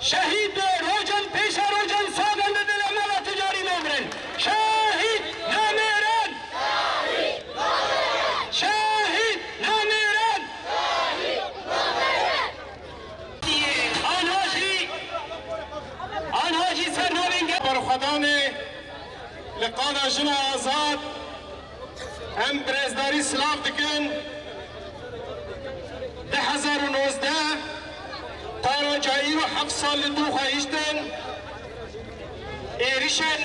شهید روزن پیش روزن سازند دل عمل تجاری نمرن شهید نمیرن شهید نمیرن آنهاجی سرنامینگه برخدان لقانا جنا آزاد هم برزداری سلاف دکن 2019 تارا جایی و 7 سال دو خواهیشتن ایریشن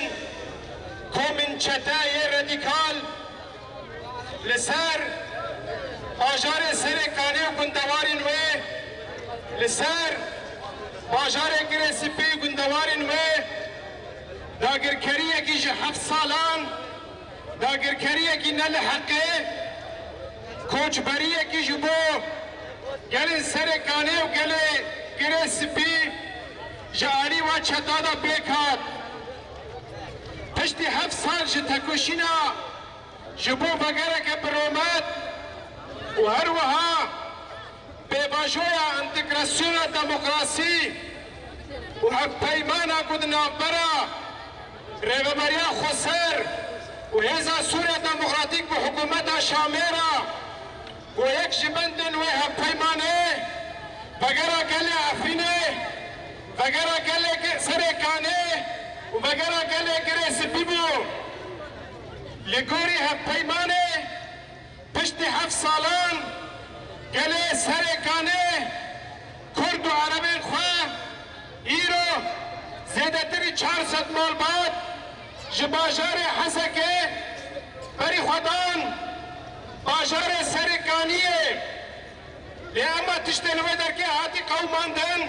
کومن چتای رادیکال لسر باجار سرکانی و گندوارین و لسر باجار گرسپی گندوارین و داگرکریه کی جه 7 سالان داگرکریه کی نل حقه کوچبریه کی جبو گل سرکانی و گل گرسپی جاری و چتادا بیکات پشتی 7 سال جه تکوشینا جبو بگره که برومت و هر وها بباجویا انتگراسیون دموکراسی و حق پیمانا کدنا برا ریوبریا خسر و هزا سوریا دموکراتیک به حکومت شامیرا و یک جبندن و حق پیمانه وگرا گل افینه وگرا گل سرکانه و وگرا گل گریس بیبو لگوری حق پیمانه پشت 7 سالان گل سرکانه کرد و عربین خواه ایرو زیادتری 400 مال بعد جباجار حسکه بری خودان باجار سرکانیه لیاما تشتلوه در که هاتی قوماندن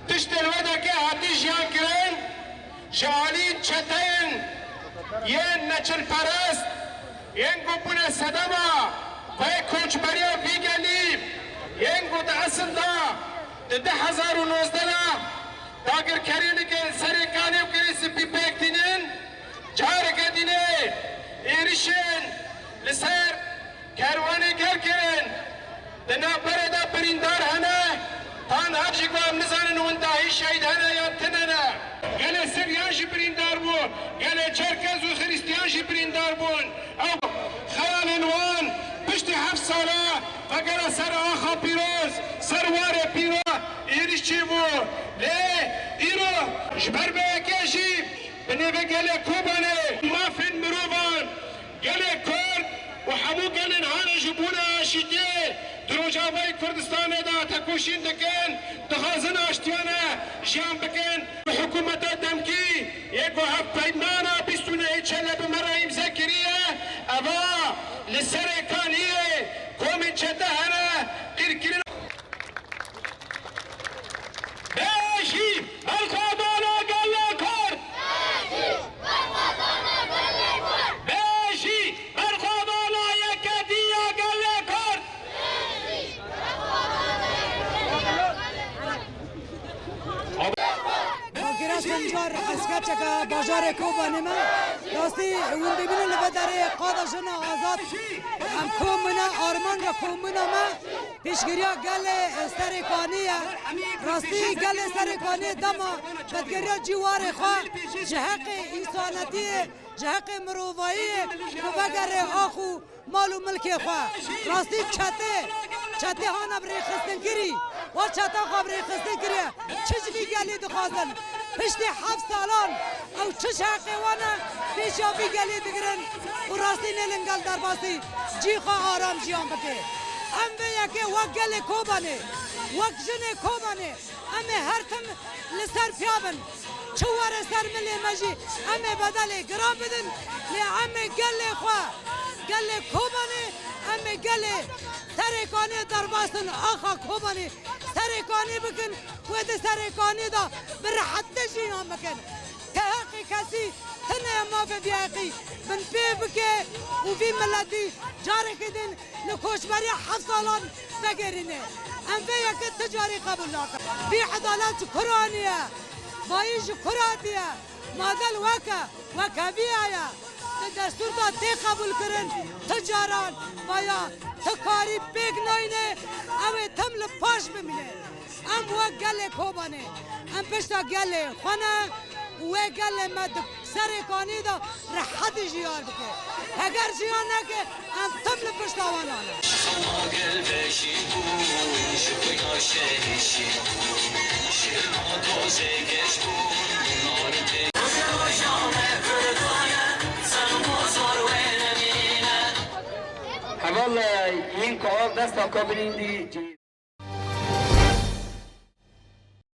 تشتلوه در که هاتی جیان کرن جالین چتین ین نچل پرست ین گوپون صدما و کوچ بریا بیگلی ین گوت اصل دا 2019 داگر کرینی که سرکانی و کریسی پیپک دینن جارگه دینه ایریشن لسر کروانی گر کرن دنا بردا بریندار هنه تان هرچی گوام نزانن وندهی شهید هنه یا تننه گل سریانشی بریندار بون گل چرکز و خریستیانشی بریندار بون او خیال وان پشت 7 ساله وگر سر آخا پیروز سروار پیروز ایریش چی بود لی ایرو جبر به اکیشی بنوه گل کوبانه مافن مروبان گل کرد و همو گل انهان جبونه آشیده دروجاوی کردستان دا تکوشین دکن دخازن آشتیانه جیان بکن حکومت دمکی یک و هفت پیمانا بیستونه چله بمره امزه کریه اوا لسر کانیه کومی چته هنه قرقرین بیشی الخادانا گله کرد بیشی الخادانا یکدیا گله کرد سنجار اسکچ که بازار کوبانه ما راستی اون ببینن لبدره قادشون آزاد هم کومنا آرمان را کومنا ما پیشگیریا گل سرکانیه راستی گل سرکانی دما بدگیریا جوار خواه جهق انسانتی جهق مروایی و وگر آخو مال و ملک خواه راستی چته ها نبری خستن گیری و چته ها بری خستن گیری چجبی گلی دخوازن پشتی 7 سالان او چش حقیوانه پیشا بی گلی بگرن و راستی نلنگل در باسی جی خواه آرام جیان بکه ام به یکی وک گل کوبانه وک جن کوبانه امه هر تم لسر پیابن چوار سر ملی مجی امه بدل گرا بدن لی امه گل خواه گل کوبانه امه گل سرکانی در باسن آخا کوبانه سرکانی بکن و ده سرکانی دا برحت جیان بکن که حقی کسی تنه مافه بیاقی من پی بکه و فی ملتی جاره کدن نکوشبری 7 سالان بگرینه ام فی یک تجاری قبول ناکن فی عدالت کرانیه بایش کراتیه مادل وکا بیایا دستور دا تی قبول کرن تجاران بایا تکاری بیگ ناینه اوه تم لپاش بمینه ام و گل کوبانه ام پشتا گل خانه و گل مد سرکانی دا راحت جیار بکه اگر جیار نکه ام تم لپشتا وانانه اول این کار دست تا کابلین دی